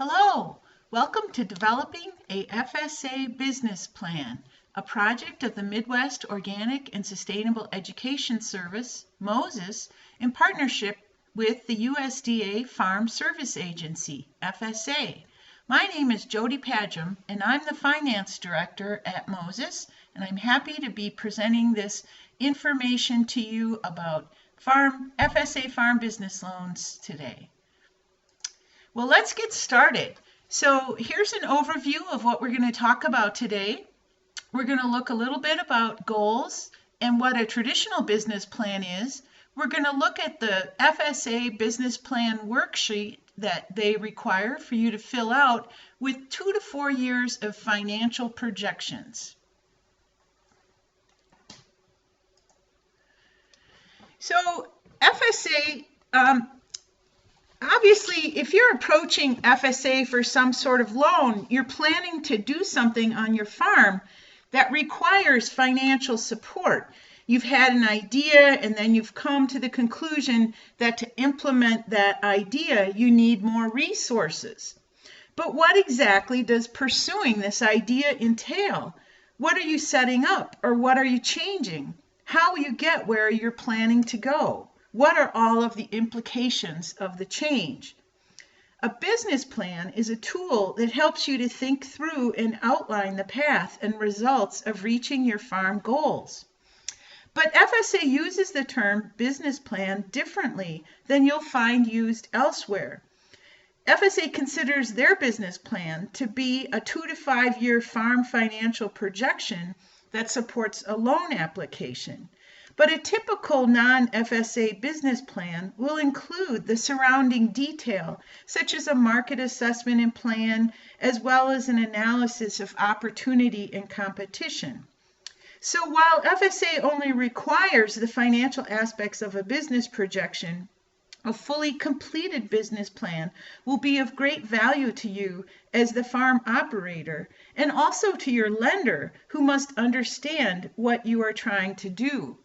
Hello, welcome to Developing a FSA Business Plan, a project of the Midwest Organic and Sustainable Education Service, MOSES, in partnership with the USDA Farm Service Agency, FSA. My name is Jody Padgham, and I'm the Finance Director at MOSES, and I'm happy to be presenting this information to you about FSA farm business loans today. Well, let's get started. So here's an overview of what we're going to talk about today. We're going to look a little bit about goals and what a traditional business plan is. We're going to look at the FSA business plan worksheet that they require for you to fill out with 2 to 4 years of financial projections. So FSA, obviously, if you're approaching FSA for some sort of loan, you're planning to do something on your farm that requires financial support. You've had an idea and then you've come to the conclusion that to implement that idea, you need more resources. But what exactly does pursuing this idea entail? What are you setting up, or what are you changing? How will you get where you're planning to go? What are all of the implications of the change? A business plan is a tool that helps you to think through and outline the path and results of reaching your farm goals. But FSA uses the term business plan differently than you'll find used elsewhere. FSA considers their business plan to be a 2 to 5 year farm financial projection that supports a loan application. But a typical non-FSA business plan will include the surrounding detail, such as a market assessment and plan, as well as an analysis of opportunity and competition. So while FSA only requires the financial aspects of a business projection, a fully completed business plan will be of great value to you as the farm operator, and also to your lender, who must understand what you are trying to do.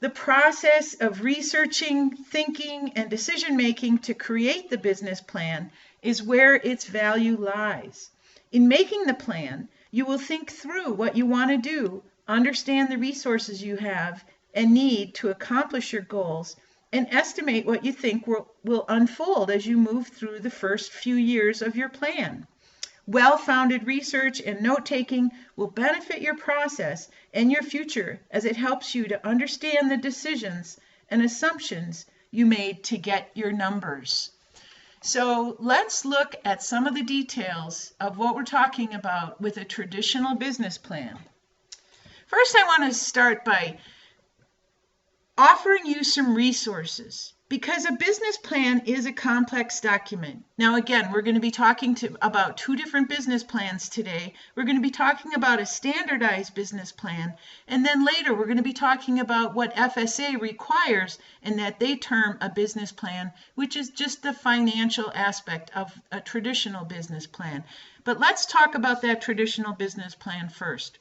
The process of researching, thinking, and decision-making to create the business plan is where its value lies. In making the plan, you will think through what you want to do, understand the resources you have and need to accomplish your goals, and estimate what you think will unfold as you move through the first few years of your plan. Well-founded research and note-taking will benefit your process and your future, as it helps you to understand the decisions and assumptions you made to get your numbers. So let's look at some of the details of what we're talking about with a traditional business plan. First, I want to start by offering you some resources, because a business plan is a complex document. Now again, we're going to be talking about 2 different business plans today. We're going to be talking about a standardized business plan, and then later we're going to be talking about what FSA requires and that they term a business plan, which is just the financial aspect of a traditional business plan. But let's talk about that traditional business plan first.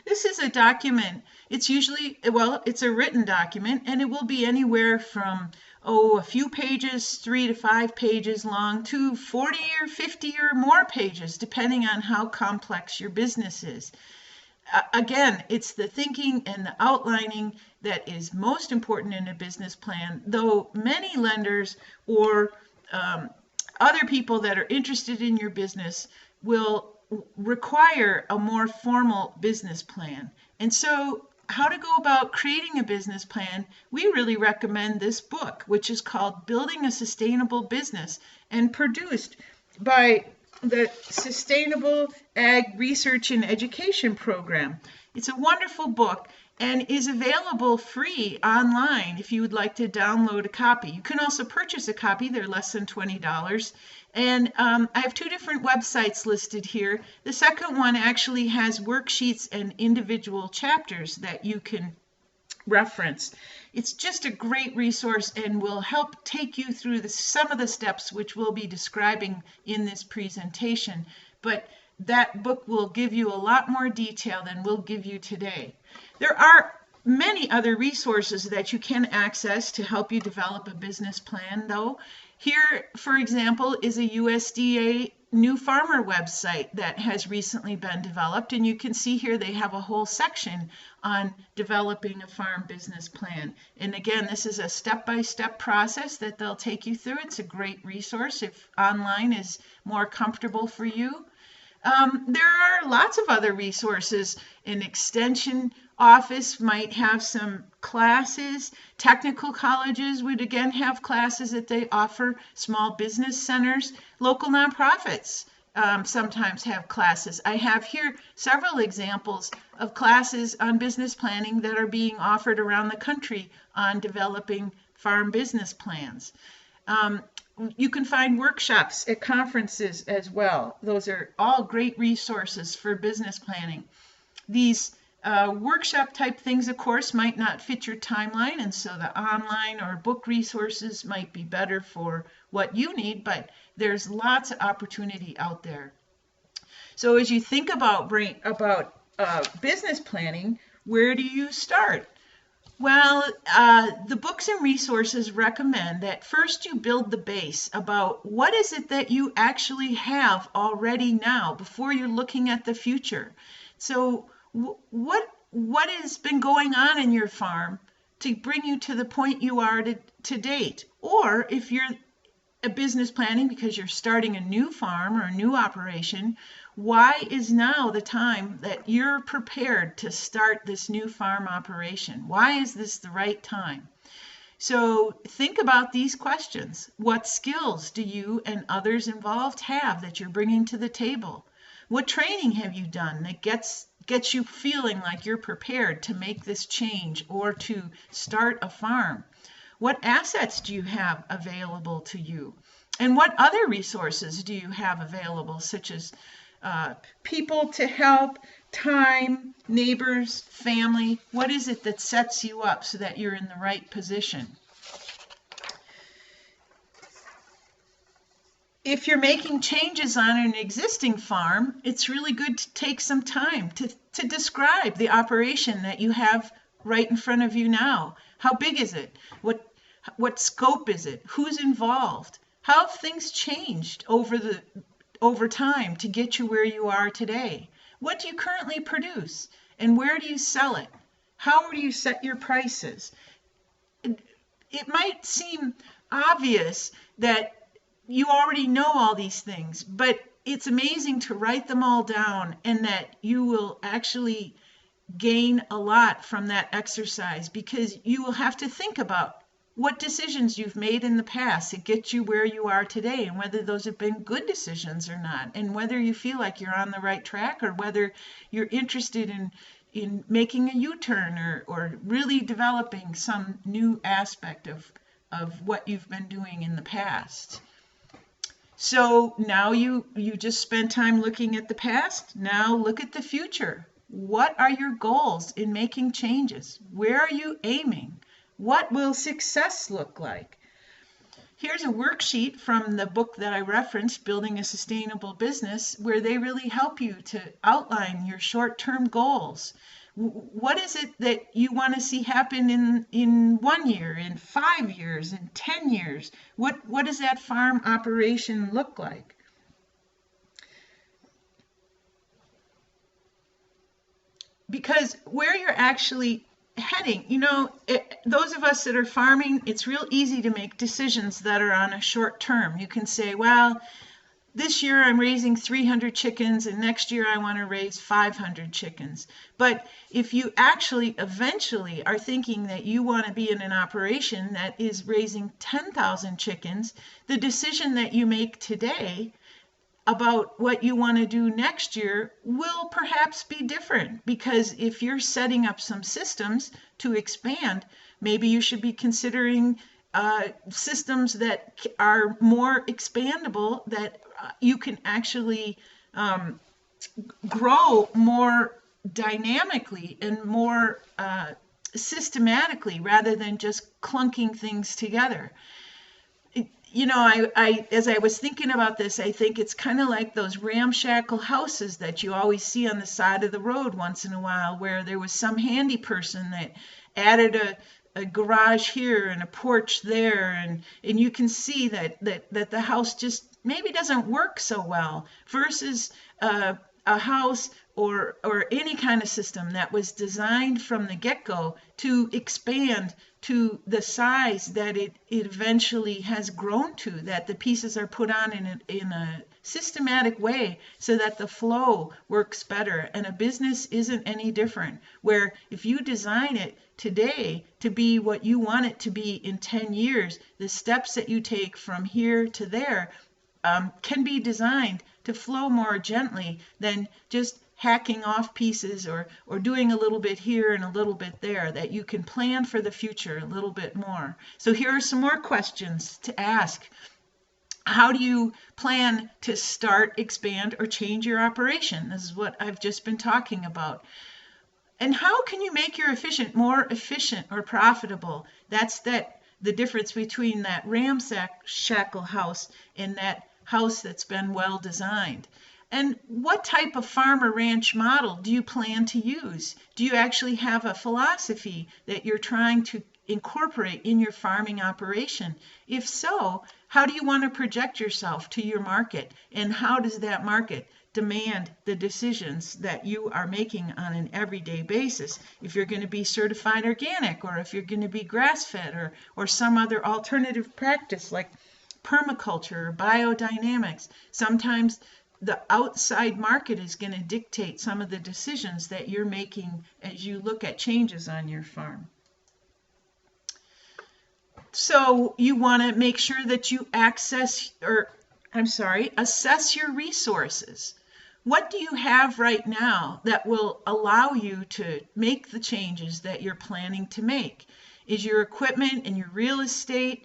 This is a document. It's usually, it's a written document, and it will be anywhere from, a few pages, 3 to 5 pages long, to 40 or 50 or more pages, depending on how complex your business is. Again, it's the thinking and the outlining that is most important in a business plan, though many lenders or other people that are interested in your business will require a more formal business plan. And so how to go about creating a business plan, we really recommend this book, which is called Building a Sustainable Business, and produced by the Sustainable Ag Research and Education Program. It's a wonderful book and is available free online if you would like to download a copy. You can also purchase a copy. They're less than $20. And I have 2 different websites listed here. The second one actually has worksheets and individual chapters that you can reference. It's just a great resource and will help take you through some of the steps which we'll be describing in this presentation. But that book will give you a lot more detail than we'll give you today. There are many other resources that you can access to help you develop a business plan, though. Here, for example, is a USDA new farmer website that has recently been developed, and you can see here they have a whole section on developing a farm business plan. And again, this is a step-by-step process that they'll take you through. It's a great resource if online is more comfortable for you. There are lots of other resources. An extension office might have some classes. Technical colleges would again have classes that they offer. Small business centers, local nonprofits sometimes have classes. I have here several examples of classes on business planning that are being offered around the country on developing farm business plans. You can find workshops at conferences as well. Those are all great resources for business planning. These workshop type things, of course, might not fit your timeline, and so the online or book resources might be better for what you need, but there's lots of opportunity out there. So as you think about business planning, where do you start? Well, the books and resources recommend that first you build the base about what is it that you actually have already now before you're looking at the future. So what has been going on in your farm to bring you to the point you are to date? Or if you're a business planning because you're starting a new farm or a new operation, why is now the time that you're prepared to start this new farm operation? Why is this the right time? So think about these questions. What skills do you and others involved have that you're bringing to the table? What training have you done that gets you feeling like you're prepared to make this change or to start a farm? What assets do you have available to you? And what other resources do you have available, such as people to help, time, neighbors, family? What is it that sets you up so that you're in the right position? If you're making changes on an existing farm, it's really good to take some time to describe the operation that you have right in front of you now. How big is it? What scope is it? Who's involved? How have things changed over time to get you where you are today? What do you currently produce? And where do you sell it? How do you set your prices? It might seem obvious that you already know all these things, but it's amazing to write them all down, and that you will actually gain a lot from that exercise, because you will have to think about what decisions you've made in the past to get you where you are today, and whether those have been good decisions or not, and whether you feel like you're on the right track, or whether you're interested in making a U-turn or really developing some new aspect of what you've been doing in the past. So now you just spent time looking at the past. Now look at the future. What are your goals in making changes? Where are you aiming? What will success look like? Here's a worksheet from the book that I referenced, Building a Sustainable Business, where they really help you to outline your short-term goals. What is it that you want to see happen in 1 year, in 5 years, in 10 years? What does that farm operation look like? Because where you're actually heading, those of us that are farming, it's real easy to make decisions that are on a short term. You can say, well, this year I'm raising 300 chickens, and next year I want to raise 500 chickens. But if you actually eventually are thinking that you want to be in an operation that is raising 10,000 chickens, the decision that you make today about what you want to do next year will perhaps be different, because if you're setting up some systems to expand, maybe you should be considering systems that are more expandable, that you can actually grow more dynamically and more systematically, rather than just clunking things together. As I was thinking about this, I think it's kind of like those ramshackle houses that you always see on the side of the road once in a while, where there was some handy person that added a garage here and a porch there, and you can see that the house just maybe doesn't work so well, versus a house or any kind of system that was designed from the get-go to expand to the size that it eventually has grown to, that the pieces are put on in a systematic way so that the flow works better. And a business isn't any different, where if you design it today to be what you want it to be in 10 years, the steps that you take from here to there can be designed to flow more gently than just hacking off pieces or doing a little bit here and a little bit there, that you can plan for the future a little bit more. So here are some more questions to ask. How do you plan to start, expand, or change your operation? This is what I've just been talking about. And how can you make your efficient more efficient or profitable? That's the difference between that ramshackle house and that house that's been well designed. And what type of farm or ranch model do you plan to use? Do you actually have a philosophy that you're trying to incorporate in your farming operation? If so, how do you want to project yourself to your market? And how does that market demand the decisions that you are making on an everyday basis? If you're going to be certified organic, or if you're going to be grass-fed, or some other alternative practice like permaculture or biodynamics, sometimes the outside market is going to dictate some of the decisions that you're making as you look at changes on your farm. So you want to make sure that you assess your resources. What do you have right now that will allow you to make the changes that you're planning to make? Is your equipment and your real estate,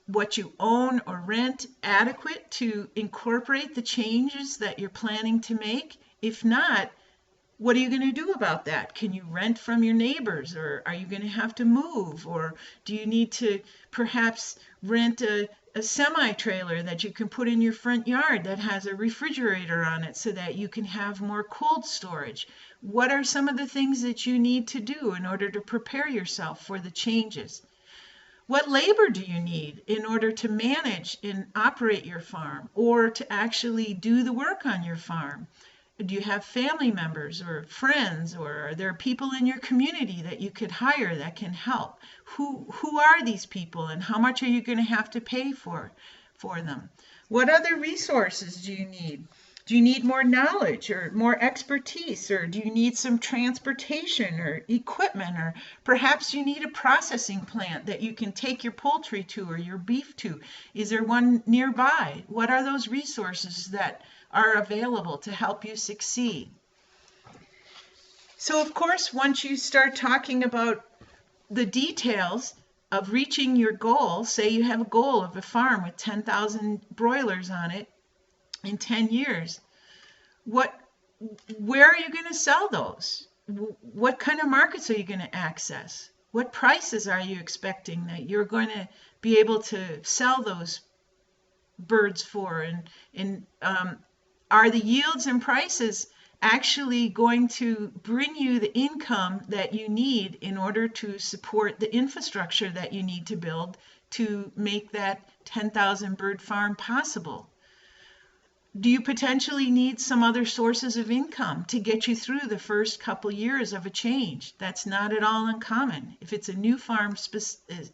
what you own or rent, adequate to incorporate the changes that you're planning to make? If not, what are you going to do about that? Can you rent from your neighbors, or are you going to have to move? Or do you need to perhaps rent a semi-trailer that you can put in your front yard that has a refrigerator on it so that you can have more cold storage? What are some of the things that you need to do in order to prepare yourself for the changes? What labor do you need in order to manage and operate your farm, or to actually do the work on your farm? Do you have family members or friends, or are there people in your community that you could hire that can help? Who are these people, and how much are you going to have to pay for them? What other resources do you need? Do you need more knowledge or more expertise, or do you need some transportation or equipment, or perhaps you need a processing plant that you can take your poultry to or your beef to? Is there one nearby? What are those resources that are available to help you succeed? So of course, once you start talking about the details of reaching your goal, say you have a goal of a farm with 10,000 broilers on it in 10 years, where are you going to sell those? What kind of markets are you going to access? What prices are you expecting that you're going to be able to sell those birds for? And are the yields and prices actually going to bring you the income that you need in order to support the infrastructure that you need to build to make that 10,000 bird farm possible? Do you potentially need some other sources of income to get you through the first couple years of a change? That's not at all uncommon. If it's a new farm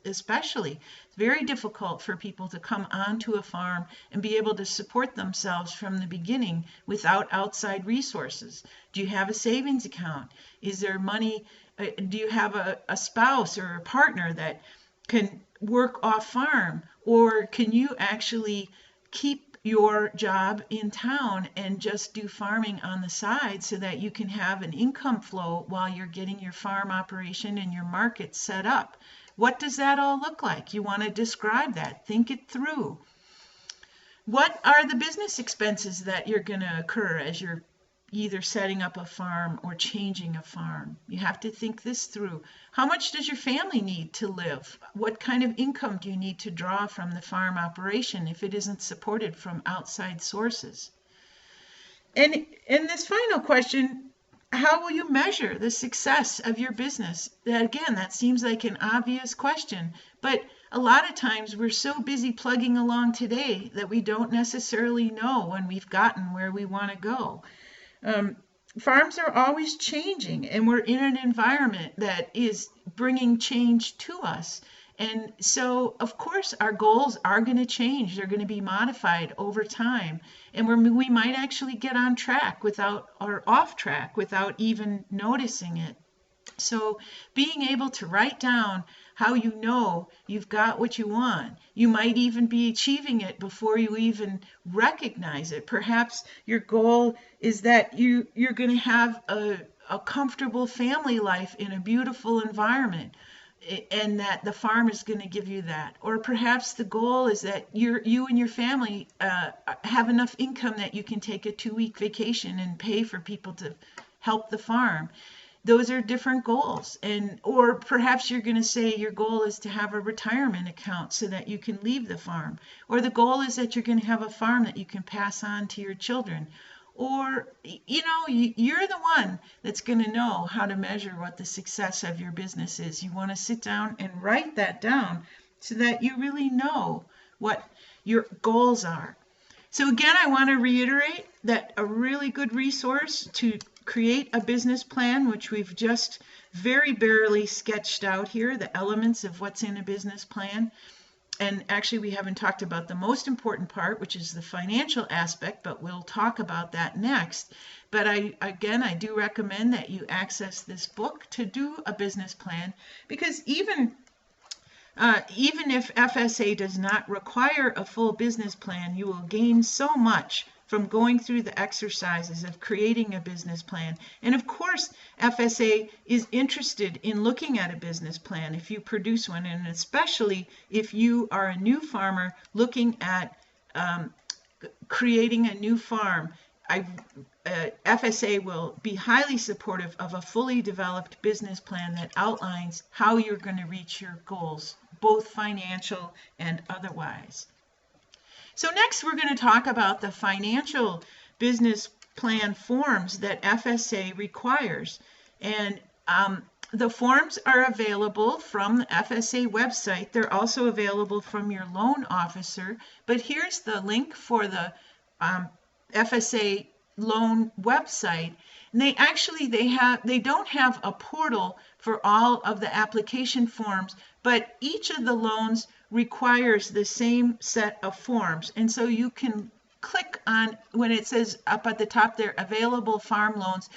especially, it's very difficult for people to come onto a farm and be able to support themselves from the beginning without outside resources. Do you have a savings account? Is there money? Do you have a spouse or a partner that can work off farm? Or can you actually keep your job in town and just do farming on the side so that you can have an income flow while you're getting your farm operation and your market set up? What does that all look like? You want to describe that. Think it through. What are the business expenses that you're going to occur as you're either setting up a farm or changing a farm? You have to think this through. How much does your family need to live? What kind of income do you need to draw from the farm operation if it isn't supported from outside sources? And in this final question, how will you measure the success of your business? That seems like an obvious question, but a lot of times we're so busy plugging along today that we don't necessarily know when we've gotten where we want to go. Farms are always changing, and we're in an environment that is bringing change to us. And so, of course, our goals are going to change. They're going to be modified over time. And we might actually get on track or off track without even noticing it. So being able to write down how you know you've got what you want. You might even be achieving it before you even recognize it. Perhaps your goal is that you're going to have a comfortable family life in a beautiful environment, and that the farm is going to give you that. Or perhaps the goal is that you and your family have enough income that you can take a 2-week vacation and pay for people to help the farm. Those are different goals. Or perhaps you're going to say your goal is to have a retirement account so that you can leave the farm. Or the goal is that you're going to have a farm that you can pass on to your children. Or, you're the one that's going to know how to measure what the success of your business is. You want to sit down and write that down so that you really know what your goals are. So again, I want to reiterate that a really good resource to create a business plan, which we've just very barely sketched out here, the elements of what's in a business plan. And actually, we haven't talked about the most important part, which is the financial aspect, but we'll talk about that next. But I do recommend that you access this book to do a business plan, because even if FSA does not require a full business plan, you will gain so much from going through the exercises of creating a business plan. And of course, FSA is interested in looking at a business plan if you produce one, and especially if you are a new farmer looking at creating a new farm. FSA will be highly supportive of a fully developed business plan that outlines how you're going to reach your goals, both financial and otherwise. So next, we're going to talk about the financial business plan forms that FSA requires. And the forms are available from the FSA website. They're also available from your loan officer. But here's the link for the FSA loan website. And they don't have a portal for all of the application forms, but each of the loans requires the same set of forms. And so you can click on, when it says up at the top there, available farm loans,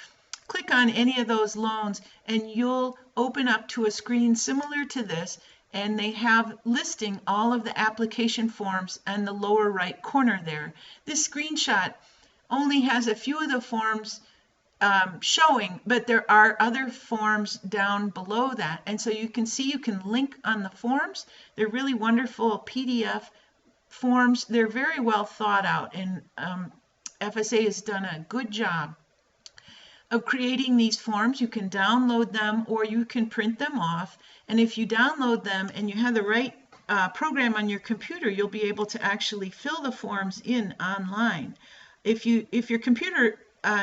click on any of those loans and you'll open up to a screen similar to this, and they have listing all of the application forms in the lower right corner there. This screenshot only has a few of the forms showing, but there are other forms down below that. And so you can link on the forms. They're really wonderful PDF forms. They're very well thought out, and FSA has done a good job of creating these forms. You can download them or you can print them off. And if you download them and you have the right program on your computer, you'll be able to actually fill the forms in online. If your computer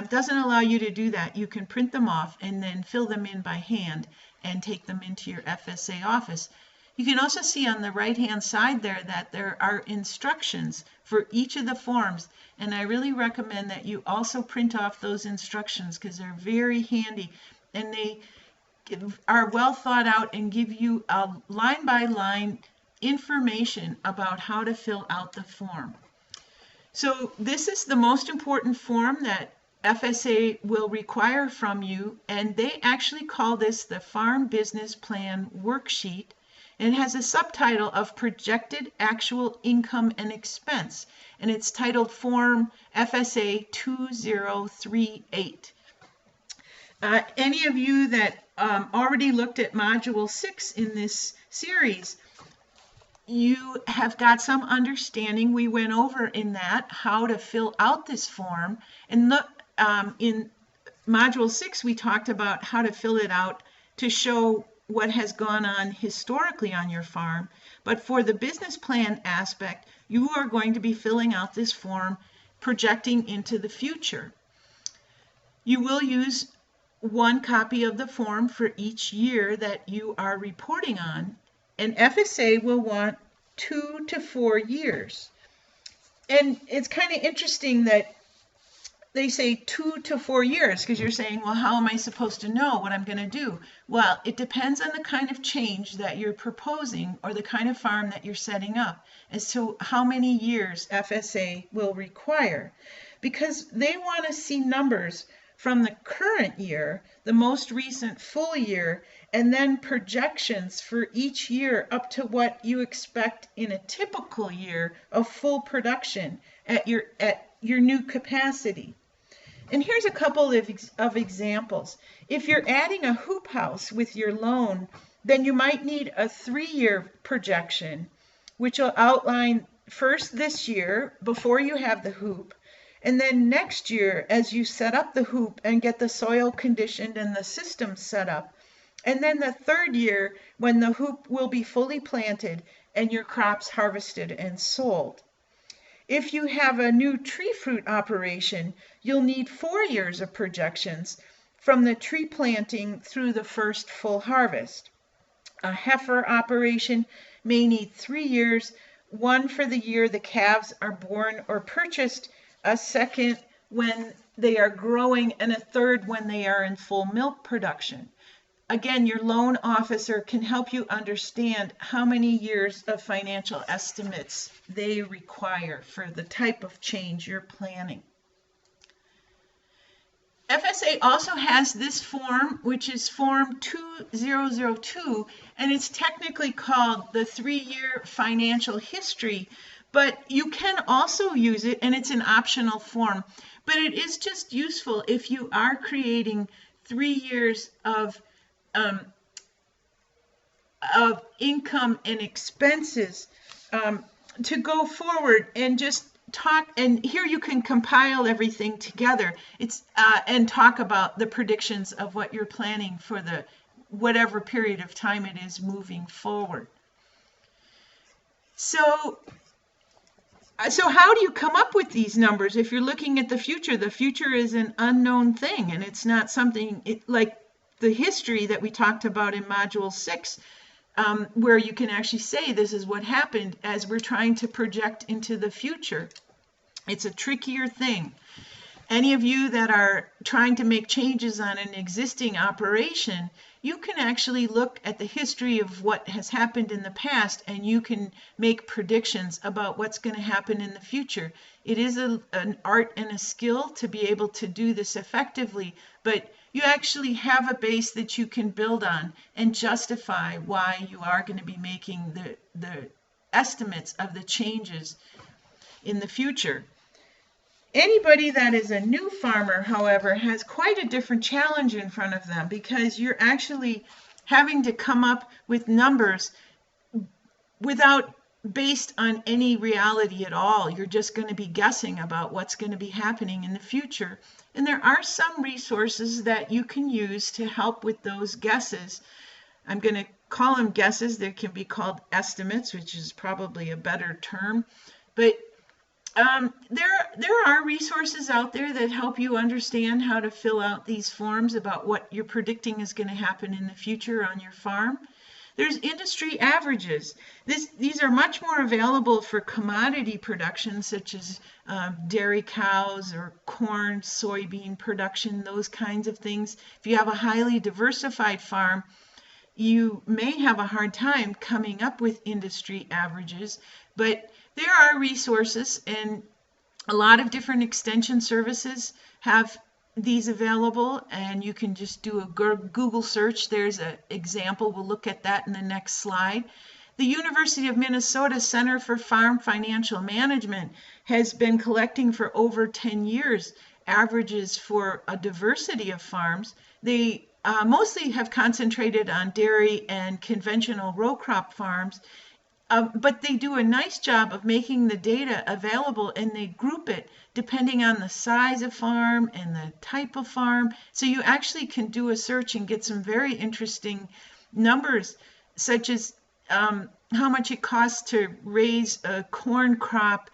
doesn't allow you to do that, you can print them off and then fill them in by hand and take them into your FSA office. You can also see on the right-hand side there that there are instructions for each of the forms, and I really recommend that you also print off those instructions because they're very handy and they are well thought out and give you a line-by-line information about how to fill out the form. So this is the most important form that FSA will require from you, and they actually call this the Farm Business Plan Worksheet, and it has a subtitle of Projected Actual Income and Expense, and it's titled Form FSA 2038. Any of you that already looked at Module 6 in this series, you have got some understanding. We went over in that how to fill out this form, and in Module 6 we talked about how to fill it out to show what has gone on historically on your farm. But for the business plan aspect, you are going to be filling out this form projecting into the future. You will use one copy of the form for each year that you are reporting on, and FSA will want 2 to 4 years. And it's kind of interesting that they say 2 to 4 years, because you're saying, well, how am I supposed to know what I'm going to do? Well, it depends on the kind of change that you're proposing or the kind of farm that you're setting up as to how many years FSA will require, because they want to see numbers from the current year, the most recent full year, and then projections for each year up to what you expect in a typical year of full production at your new capacity. And here's a couple of examples. If you're adding a hoop house with your loan, then you might need a 3-year projection, which will outline first this year before you have the hoop, and then next year as you set up the hoop and get the soil conditioned and the system set up, and then the 3rd year when the hoop will be fully planted and your crops harvested and sold. If you have a new tree fruit operation, you'll need 4 years of projections from the tree planting through the first full harvest. A heifer operation may need 3 years, one for the year the calves are born or purchased, a second when they are growing, and a third when they are in full milk production. Again, your loan officer can help you understand how many years of financial estimates they require for the type of change you're planning. FSA also has this form, which is Form 2002, and it's technically called the 3-year financial history, but you can also use it, and it's an optional form. But it is just useful if you are creating 3 years of income and expenses to go forward and just talk. And here you can compile everything together. It's and talk about the predictions of what you're planning for the whatever period of time it is moving forward. So how do you come up with these numbers if you're looking at the future? The future is an unknown thing, and it's not something like the history that we talked about in Module 6, where you can actually say this is what happened as we're trying to project into the future. It's a trickier thing. Any of you that are trying to make changes on an existing operation, you can actually look at the history of what has happened in the past, and you can make predictions about what's going to happen in the future. It is an art and a skill to be able to do this effectively, but you actually have a base that you can build on and justify why you are going to be making the estimates of the changes in the future. Anybody that is a new farmer, however, has quite a different challenge in front of them, because you're actually having to come up with numbers based on any reality at all. You're just going to be guessing about what's going to be happening in the future. And there are some resources that you can use to help with those guesses. I'm going to call them guesses. They can be called estimates, which is probably a better term. But there are resources out there that help you understand how to fill out these forms about what you're predicting is going to happen in the future on your farm. There's industry averages. These are much more available for commodity production, such as dairy cows or corn, soybean production, those kinds of things. If you have a highly diversified farm, you may have a hard time coming up with industry averages, but there are resources, and a lot of different extension services have these available, and you can just do a Google search. There's an example. We'll look at that in the next slide. The University of Minnesota Center for Farm Financial Management has been collecting for over 10 years averages for a diversity of farms. They mostly have concentrated on dairy and conventional row crop farms, but they do a nice job of making the data available, and they group it depending on the size of farm and the type of farm. So you actually can do a search and get some very interesting numbers, such as how much it costs to raise a corn crop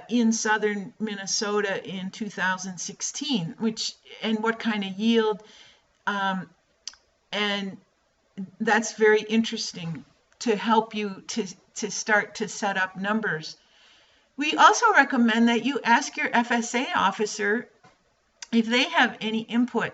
in southern Minnesota in 2016, and what kind of yield And that's very interesting to help you to start to set up numbers. We also recommend that you ask your FSA officer if they have any input.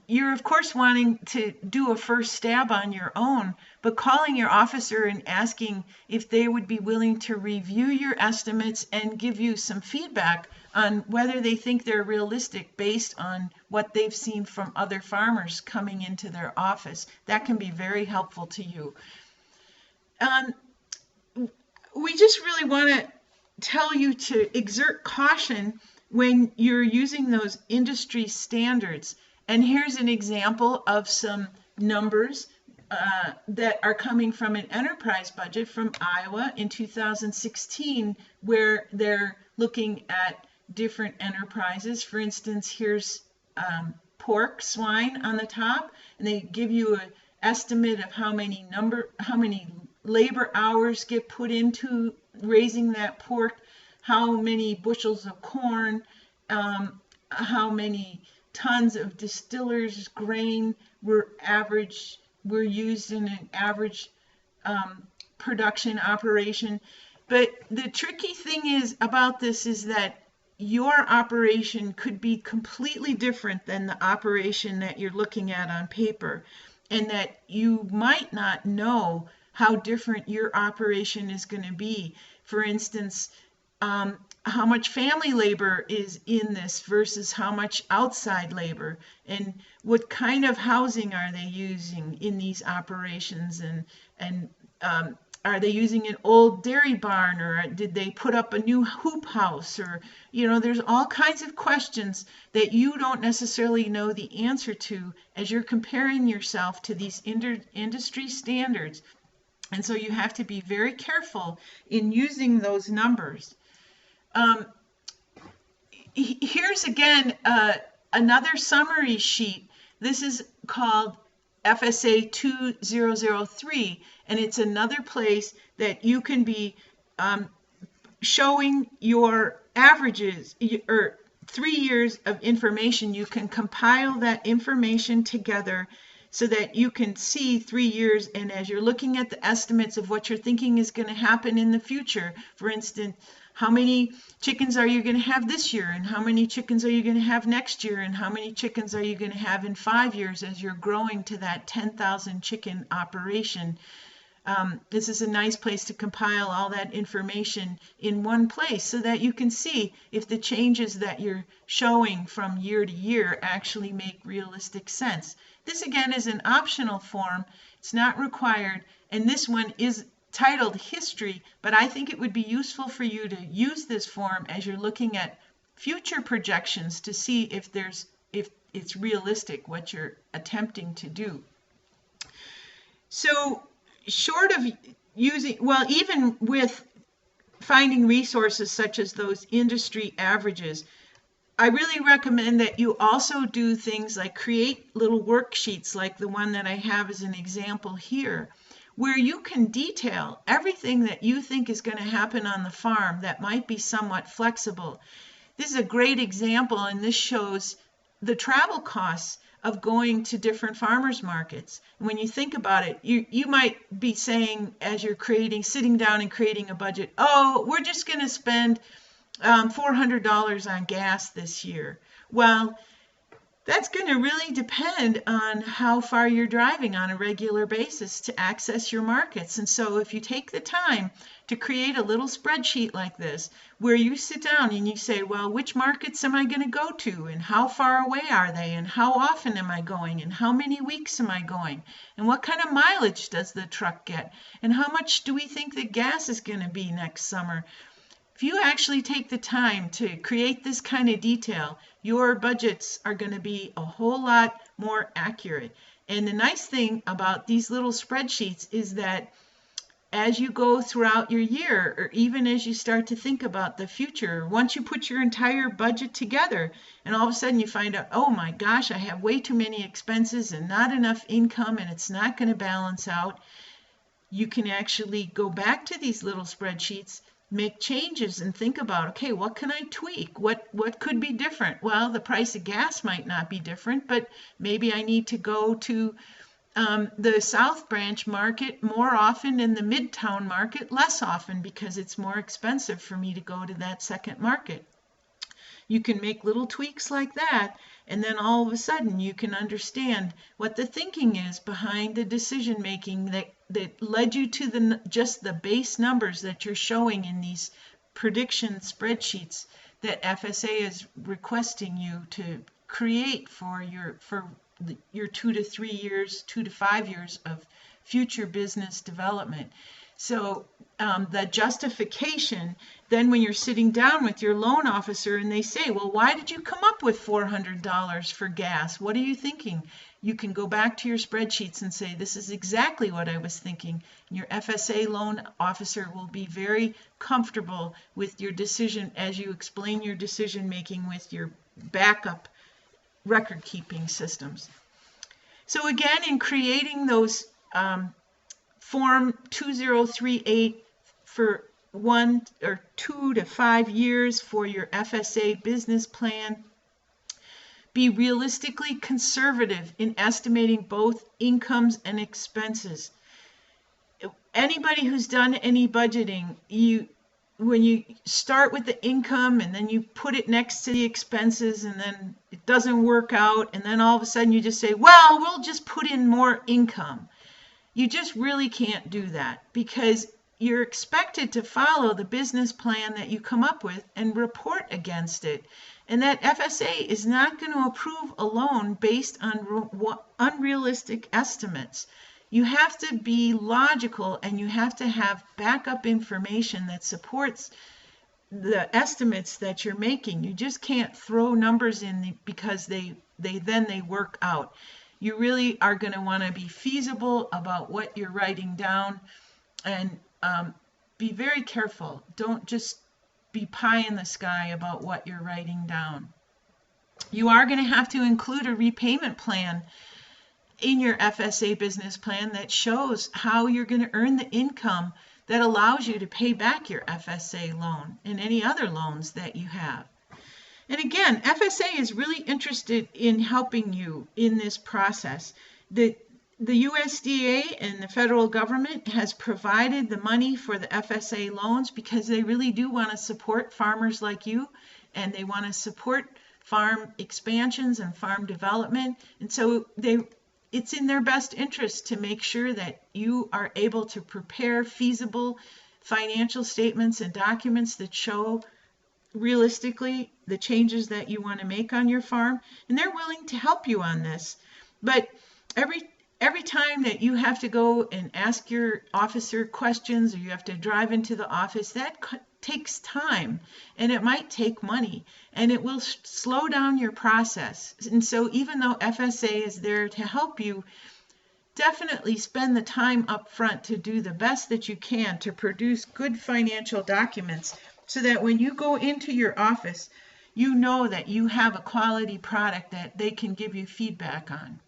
You're of course wanting to do a first stab on your own, but calling your officer and asking if they would be willing to review your estimates and give you some feedback on whether they think they're realistic based on what they've seen from other farmers coming into their office. That can be very helpful to you. We just really want to tell you to exert caution when you're using those industry standards. And here's an example of some numbers that are coming from an enterprise budget from Iowa in 2016, where they're looking at different enterprises. For instance, here's pork, swine on the top, and they give you an estimate of how many labor hours get put into raising that pork, how many bushels of corn, how many tons of distillers grain were used in an average production operation. But the tricky thing is about this is that your operation could be completely different than the operation that you're looking at on paper, and that you might not know how different your operation is going to be. For instance, how much family labor is in this versus how much outside labor, and what kind of housing are they using in these operations, and are they using an old dairy barn, or did they put up a new hoop house, or there's all kinds of questions that you don't necessarily know the answer to as you're comparing yourself to these industry standards. And so you have to be very careful in using those numbers. Here's again another summary sheet. This is called FSA 2003, and it's another place that you can be showing your averages, or 3 years of information. You can compile that information together so that you can see 3 years, and as you're looking at the estimates of what you're thinking is going to happen in the future, for instance, how many chickens are you going to have this year, and how many chickens are you going to have next year, and how many chickens are you going to have in 5 years as you're growing to that 10,000 chicken operation. This is a nice place to compile all that information in one place so that you can see if the changes that you're showing from year to year actually make realistic sense. This again is an optional form. It's not required, and this one is titled History, but I think it would be useful for you to use this form as you're looking at future projections to see if it's realistic what you're attempting to do. So short of using, well, even with finding resources such as those industry averages, I really recommend that you also do things like create little worksheets like the one that I have as an example here, where you can detail everything that you think is going to happen on the farm that might be somewhat flexible. This is a great example, and this shows the travel costs of going to different farmers markets. And when you think about it, you might be saying, as you're sitting down and creating a budget, oh, we're just going to spend $400 on gas this year. Well, that's going to really depend on how far you're driving on a regular basis to access your markets. And so if you take the time to create a little spreadsheet like this, where you sit down and you say, well, which markets am I going to go to, and how far away are they, and how often am I going, and how many weeks am I going, and what kind of mileage does the truck get, and how much do we think the gas is going to be next summer? If you actually take the time to create this kind of detail, your budgets are going to be a whole lot more accurate. And the nice thing about these little spreadsheets is that as you go throughout your year, or even as you start to think about the future, once you put your entire budget together and all of a sudden you find out, oh my gosh, I have way too many expenses and not enough income and it's not going to balance out, you can actually go back to these little spreadsheets, make changes and think about, okay, what can I tweak? What could be different? Well, the price of gas might not be different, but maybe I need to go to the South Branch market more often and the Midtown market less often because it's more expensive for me to go to that second market. You can make little tweaks like that, and then all of a sudden you can understand what the thinking is behind the decision making that led you to just the base numbers that you're showing in these prediction spreadsheets that FSA is requesting you to create for your 2 to 3 years, 2 to 5 years of future business development. So the justification, then when you're sitting down with your loan officer and they say, well, why did you come up with $400 for gas? What are you thinking? You can go back to your spreadsheets and say, this is exactly what I was thinking. And your FSA loan officer will be very comfortable with your decision as you explain your decision making with your backup record keeping systems. So again, in creating those Form 2038 for 1 or 2 to 5 years for your FSA business plan, be realistically conservative in estimating both incomes and expenses. Anybody who's done any budgeting, when you start with the income and then you put it next to the expenses and then it doesn't work out, and then all of a sudden you just say, well, we'll just put in more income. You just really can't do that because you're expected to follow the business plan that you come up with and report against it. And that FSA is not going to approve a loan based on unrealistic estimates. You have to be logical and you have to have backup information that supports the estimates that you're making. You just can't throw numbers in because they work out. You really are going to want to be feasible about what you're writing down and be very careful. Don't just be pie in the sky about what you're writing down. You are going to have to include a repayment plan in your FSA business plan that shows how you're going to earn the income that allows you to pay back your FSA loan and any other loans that you have. And again, FSA is really interested in helping you in this process. The USDA and the federal government has provided the money for the FSA loans because they really do want to support farmers like you, and they want to support farm expansions and farm development. And so it's in their best interest to make sure that you are able to prepare feasible financial statements and documents that show realistically the changes that you want to make on your farm, and they're willing to help you on this. But every time that you have to go and ask your officer questions or you have to drive into the office, that takes time and it might take money and it will slow down your process. And so even though FSA is there to help you, definitely spend the time up front to do the best that you can to produce good financial documents so that when you go into your office, you know that you have a quality product that they can give you feedback on.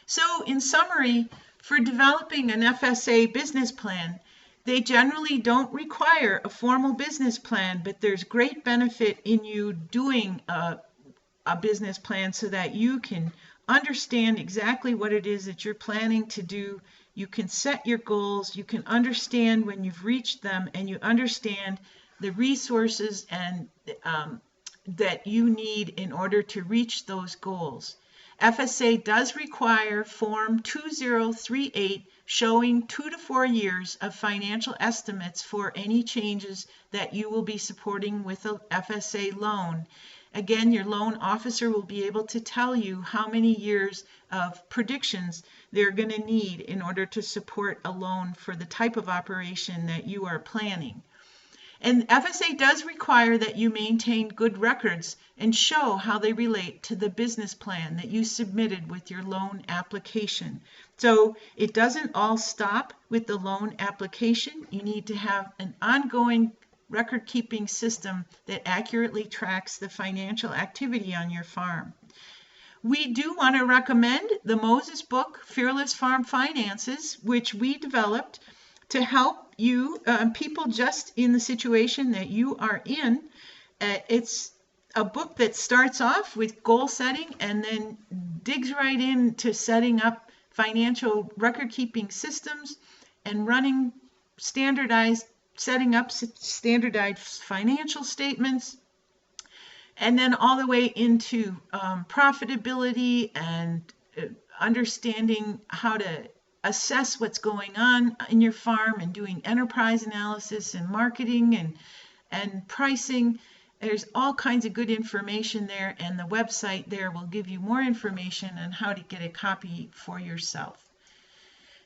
So in summary, for developing an FSA business plan, they generally don't require a formal business plan, but there's great benefit in you doing a business plan so that you can understand exactly what it is that you're planning to do. You can set your goals, you can understand when you've reached them, and you understand the resources and that you need in order to reach those goals. FSA does require Form 2038 showing 2 to 4 years of financial estimates for any changes that you will be supporting with a FSA loan. Again, your loan officer will be able to tell you how many years of predictions they're going to need in order to support a loan for the type of operation that you are planning. And FSA does require that you maintain good records and show how they relate to the business plan that you submitted with your loan application. So it doesn't all stop with the loan application. You need to have an ongoing record-keeping system that accurately tracks the financial activity on your farm. We do want to recommend the Moses book, Fearless Farm Finances, which we developed to help you, people just in the situation that you are in. It's a book that starts off with goal setting and then digs right into setting up financial record keeping systems and setting up standardized financial statements, and then all the way into profitability and understanding how to assess what's going on in your farm and doing enterprise analysis and marketing and pricing. There's all kinds of good information there, and the website there will give you more information on how to get a copy for yourself.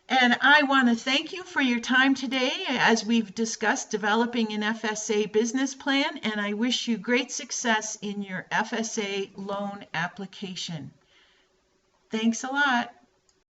And I want to thank you for your time today as we've discussed developing an FSA business plan, and I wish you great success in your FSA loan application. Thanks a lot.